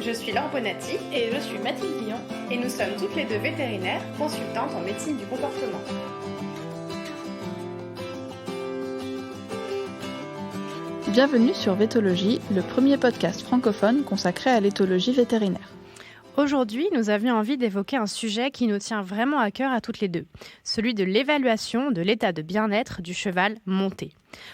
Je suis Laure Bonatti et je suis Mathilde Villon et nous sommes toutes les deux vétérinaires, consultantes en médecine du comportement. Bienvenue sur Vétologie, le premier podcast francophone consacré à l'éthologie vétérinaire. Aujourd'hui, nous avions envie d'évoquer un sujet qui nous tient vraiment à cœur à toutes les deux, celui de l'évaluation de l'état de bien-être du cheval monté.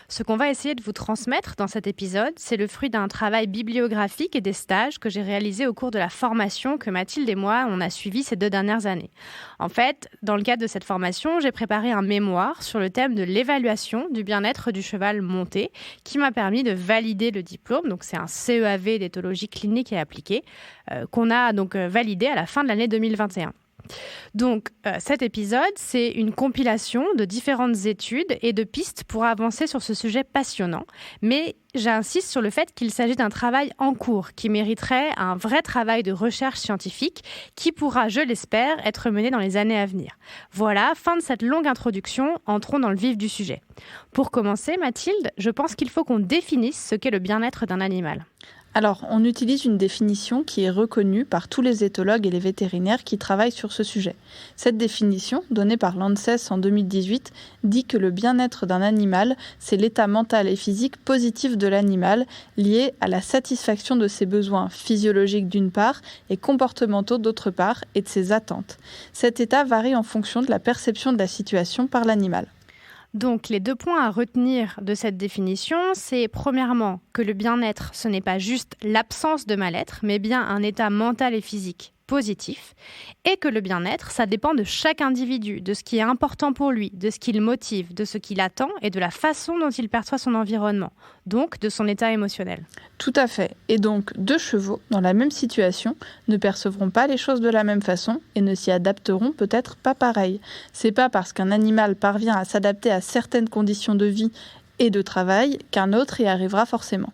Ce qu'on va essayer de vous transmettre dans cet épisode, c'est le fruit d'un travail bibliographique et des stages que j'ai réalisés au cours de la formation que Mathilde et moi, on a suivi ces 2 dernières années. En fait, dans le cadre de cette formation, j'ai préparé un mémoire sur le thème de l'évaluation du bien-être du cheval monté qui m'a permis de valider le diplôme. Donc, c'est un CEAV d'éthologie clinique et appliquée qu'on a donc validé à la fin de l'année 2021. Donc, cet épisode, c'est une compilation de différentes études et de pistes pour avancer sur ce sujet passionnant. Mais j'insiste sur le fait qu'il s'agit d'un travail en cours qui mériterait un vrai travail de recherche scientifique qui pourra, je l'espère, être mené dans les années à venir. Voilà, fin de cette longue introduction, entrons dans le vif du sujet. Pour commencer, Mathilde, je pense qu'il faut qu'on définisse ce qu'est le bien-être d'un animal. Alors, on utilise une définition qui est reconnue par tous les éthologues et les vétérinaires qui travaillent sur ce sujet. Cette définition, donnée par l'ANSES en 2018, dit que le bien-être d'un animal, c'est l'état mental et physique positif de l'animal, lié à la satisfaction de ses besoins physiologiques d'une part et comportementaux d'autre part, et de ses attentes. Cet état varie en fonction de la perception de la situation par l'animal. Donc, les 2 points à retenir de cette définition, c'est premièrement que le bien-être, ce n'est pas juste l'absence de mal-être, mais bien un état mental et physique positif, et que le bien-être, ça dépend de chaque individu, de ce qui est important pour lui, de ce qui le motive, de ce qu'il attend et de la façon dont il perçoit son environnement, donc de son état émotionnel. Tout à fait. Et donc, 2 chevaux, dans la même situation, ne percevront pas les choses de la même façon et ne s'y adapteront peut-être pas pareil. C'est pas parce qu'un animal parvient à s'adapter à certaines conditions de vie et de travail qu'un autre y arrivera forcément.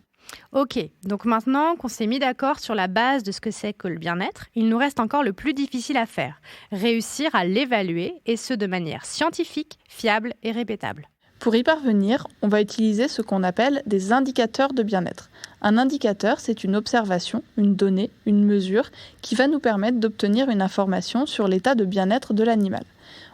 Ok, donc maintenant qu'on s'est mis d'accord sur la base de ce que c'est que le bien-être, il nous reste encore le plus difficile à faire, réussir à l'évaluer, et ce de manière scientifique, fiable et répétable. Pour y parvenir, on va utiliser ce qu'on appelle des indicateurs de bien-être. Un indicateur, c'est une observation, une donnée, une mesure qui va nous permettre d'obtenir une information sur l'état de bien-être de l'animal.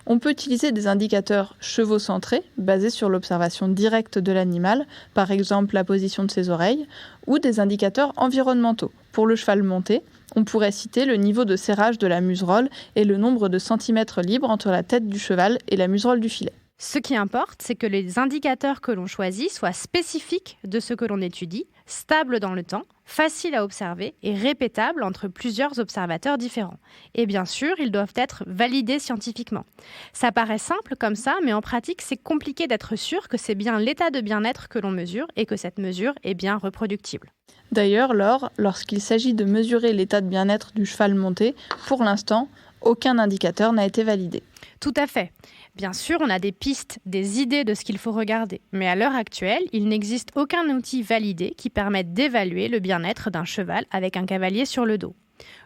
On peut utiliser des indicateurs chevaux-centrés, basés sur l'observation directe de l'animal, par exemple la position de ses oreilles, ou des indicateurs environnementaux. Pour le cheval monté, on pourrait citer le niveau de serrage de la muserolle et le nombre de centimètres libres entre la tête du cheval et la muserolle du filet. Ce qui importe, c'est que les indicateurs que l'on choisit soient spécifiques de ce que l'on étudie, stables dans le temps, faciles à observer et répétables entre plusieurs observateurs différents. Et bien sûr, ils doivent être validés scientifiquement. Ça paraît simple comme ça, mais en pratique, c'est compliqué d'être sûr que c'est bien l'état de bien-être que l'on mesure et que cette mesure est bien reproductible. D'ailleurs, Laure, lorsqu'il s'agit de mesurer l'état de bien-être du cheval monté, pour l'instant, aucun indicateur n'a été validé. Tout à fait. Bien sûr, on a des pistes, des idées de ce qu'il faut regarder. Mais à l'heure actuelle, il n'existe aucun outil validé qui permette d'évaluer le bien-être d'un cheval avec un cavalier sur le dos.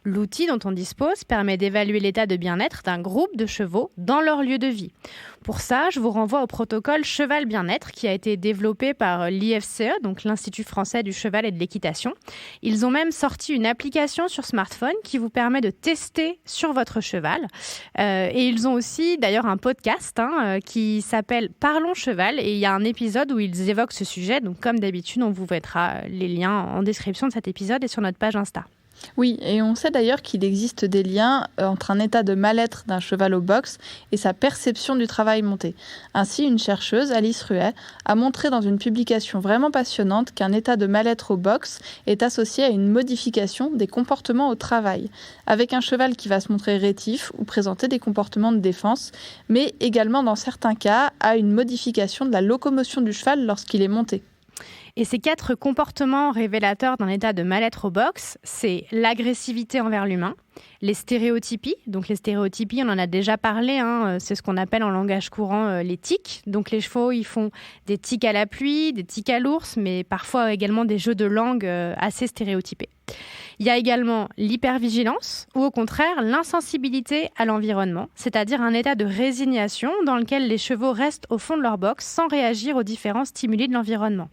L'outil dont on dispose permet d'évaluer l'état de bien-être d'un groupe de chevaux dans leur lieu de vie. Pour ça, je vous renvoie au protocole Cheval Bien-être qui a été développé par l'IFCE, donc l'Institut français du cheval et de l'équitation. Ils ont même sorti une application sur smartphone qui vous permet de tester sur votre cheval. Et ils ont aussi d'ailleurs un podcast qui s'appelle Parlons Cheval et il y a un épisode où ils évoquent ce sujet. Donc comme d'habitude, on vous mettra les liens en description de cet épisode et sur notre page Insta. Oui, et on sait d'ailleurs qu'il existe des liens entre un état de mal-être d'un cheval au box et sa perception du travail monté. Ainsi, une chercheuse, Alice Ruet, a montré dans une publication vraiment passionnante qu'un état de mal-être au box est associé à une modification des comportements au travail, avec un cheval qui va se montrer rétif ou présenter des comportements de défense, mais également dans certains cas à une modification de la locomotion du cheval lorsqu'il est monté. Et ces 4 comportements révélateurs d'un état de mal-être au box, c'est l'agressivité envers l'humain, les stéréotypies. Donc les stéréotypies, on en a déjà parlé, c'est ce qu'on appelle en langage courant les tics. Donc les chevaux, ils font des tics à la pluie, des tics à l'ours, mais parfois également des jeux de langue assez stéréotypés. Il y a également l'hypervigilance ou au contraire l'insensibilité à l'environnement, c'est-à-dire un état de résignation dans lequel les chevaux restent au fond de leur box sans réagir aux différents stimuli de l'environnement.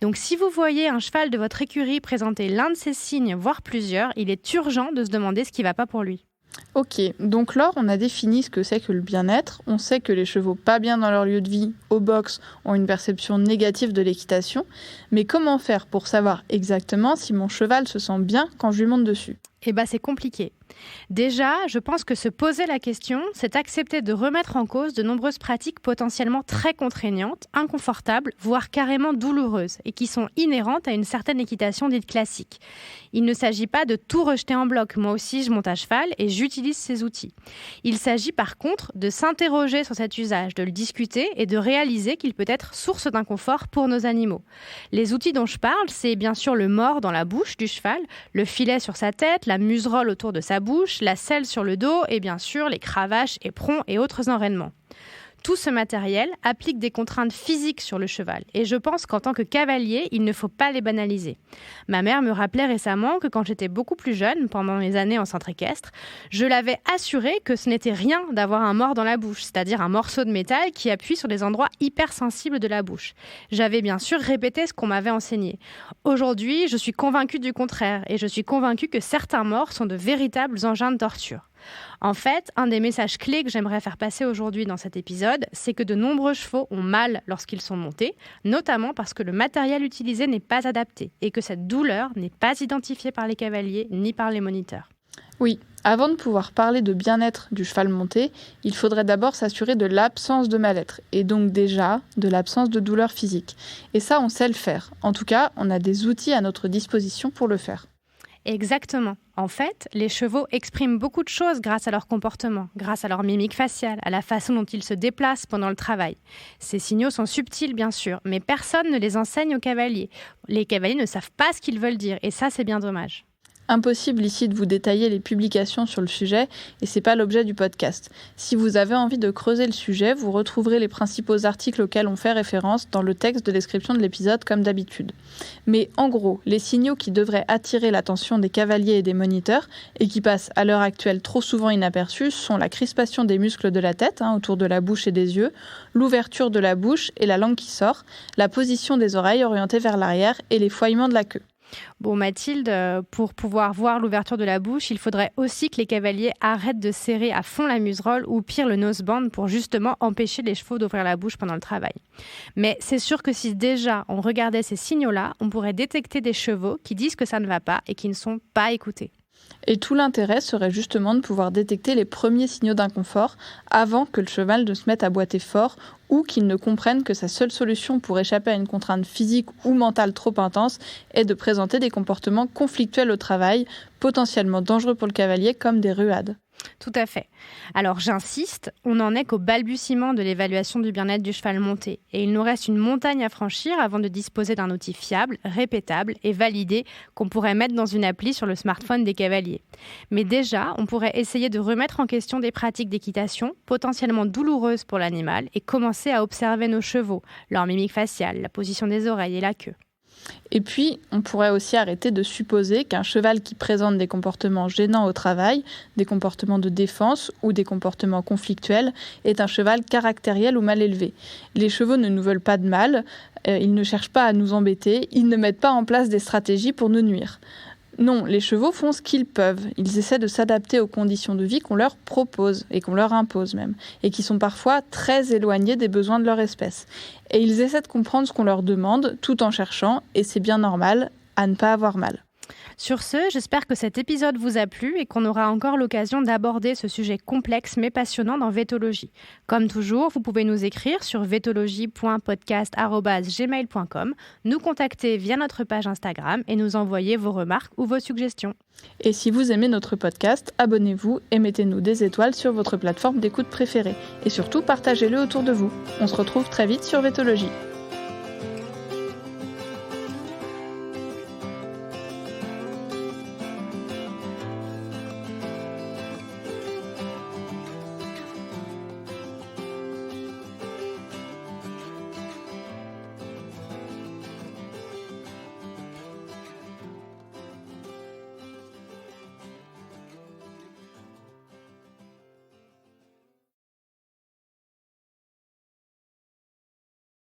Donc si vous voyez un cheval de votre écurie présenter l'un de ces signes, voire plusieurs, il est urgent de se demander ce qui ne va pas pour lui. Ok, donc Laure, on a défini ce que c'est que le bien-être. On sait que les chevaux pas bien dans leur lieu de vie, au box, ont une perception négative de l'équitation. Mais comment faire pour savoir exactement si mon cheval se sent bien quand je lui monte dessus ? C'est compliqué. Déjà, je pense que se poser la question, c'est accepter de remettre en cause de nombreuses pratiques potentiellement très contraignantes, inconfortables, voire carrément douloureuses, et qui sont inhérentes à une certaine équitation dite classique. Il ne s'agit pas de tout rejeter en bloc. Moi aussi, je monte à cheval et j'utilise ces outils. Il s'agit par contre de s'interroger sur cet usage, de le discuter et de réaliser qu'il peut être source d'inconfort pour nos animaux. Les outils dont je parle, c'est bien sûr le mors dans la bouche du cheval, le filet sur sa tête, la muserolle autour de sa bouche, la selle sur le dos et bien sûr les cravaches, éperons et autres enraînements. Tout ce matériel applique des contraintes physiques sur le cheval et je pense qu'en tant que cavalier, il ne faut pas les banaliser. Ma mère me rappelait récemment que quand j'étais beaucoup plus jeune, pendant mes années en centre équestre, je l'avais assuré que ce n'était rien d'avoir un mors dans la bouche, c'est-à-dire un morceau de métal qui appuie sur des endroits hypersensibles de la bouche. J'avais bien sûr répété ce qu'on m'avait enseigné. Aujourd'hui, je suis convaincue du contraire et je suis convaincue que certains mors sont de véritables engins de torture. En fait, un des messages clés que j'aimerais faire passer aujourd'hui dans cet épisode, c'est que de nombreux chevaux ont mal lorsqu'ils sont montés, notamment parce que le matériel utilisé n'est pas adapté et que cette douleur n'est pas identifiée par les cavaliers ni par les moniteurs. Oui, avant de pouvoir parler de bien-être du cheval monté, il faudrait d'abord s'assurer de l'absence de mal-être et donc déjà de l'absence de douleur physique. Et ça, on sait le faire. En tout cas, on a des outils à notre disposition pour le faire. Exactement. En fait, les chevaux expriment beaucoup de choses grâce à leur comportement, grâce à leur mimique faciale, à la façon dont ils se déplacent pendant le travail. Ces signaux sont subtils, bien sûr, mais personne ne les enseigne aux cavaliers. Les cavaliers ne savent pas ce qu'ils veulent dire, et ça, c'est bien dommage. Impossible ici de vous détailler les publications sur le sujet et c'est pas l'objet du podcast. Si vous avez envie de creuser le sujet, vous retrouverez les principaux articles auxquels on fait référence dans le texte de description de l'épisode comme d'habitude. Mais en gros, les signaux qui devraient attirer l'attention des cavaliers et des moniteurs et qui passent à l'heure actuelle trop souvent inaperçus sont la crispation des muscles de la tête autour de la bouche et des yeux, l'ouverture de la bouche et la langue qui sort, la position des oreilles orientées vers l'arrière et les fouillements de la queue. Bon Mathilde, pour pouvoir voir l'ouverture de la bouche, il faudrait aussi que les cavaliers arrêtent de serrer à fond la muserolle ou pire le noseband pour justement empêcher les chevaux d'ouvrir la bouche pendant le travail. Mais c'est sûr que si déjà on regardait ces signaux-là, on pourrait détecter des chevaux qui disent que ça ne va pas et qui ne sont pas écoutés. Et tout l'intérêt serait justement de pouvoir détecter les premiers signaux d'inconfort avant que le cheval ne se mette à boiter fort ou qu'il ne comprenne que sa seule solution pour échapper à une contrainte physique ou mentale trop intense est de présenter des comportements conflictuels au travail, potentiellement dangereux pour le cavalier comme des ruades. Tout à fait. Alors j'insiste, on n'en est qu'au balbutiement de l'évaluation du bien-être du cheval monté et il nous reste une montagne à franchir avant de disposer d'un outil fiable, répétable et validé qu'on pourrait mettre dans une appli sur le smartphone des cavaliers. Mais déjà, on pourrait essayer de remettre en question des pratiques d'équitation potentiellement douloureuses pour l'animal et commencer à observer nos chevaux, leur mimique faciale, la position des oreilles et la queue. Et puis, on pourrait aussi arrêter de supposer qu'un cheval qui présente des comportements gênants au travail, des comportements de défense ou des comportements conflictuels, est un cheval caractériel ou mal élevé. Les chevaux ne nous veulent pas de mal, ils ne cherchent pas à nous embêter, ils ne mettent pas en place des stratégies pour nous nuire. Non, les chevaux font ce qu'ils peuvent. Ils essaient de s'adapter aux conditions de vie qu'on leur propose, et qu'on leur impose même, et qui sont parfois très éloignées des besoins de leur espèce. Et ils essaient de comprendre ce qu'on leur demande, tout en cherchant, et c'est bien normal, à ne pas avoir mal. Sur ce, j'espère que cet épisode vous a plu et qu'on aura encore l'occasion d'aborder ce sujet complexe mais passionnant dans Vétologie. Comme toujours, vous pouvez nous écrire sur vetologie.podcast@gmail.com, nous contacter via notre page Instagram et nous envoyer vos remarques ou vos suggestions. Et si vous aimez notre podcast, abonnez-vous et mettez-nous des étoiles sur votre plateforme d'écoute préférée. Et surtout, partagez-le autour de vous. On se retrouve très vite sur Vétologie.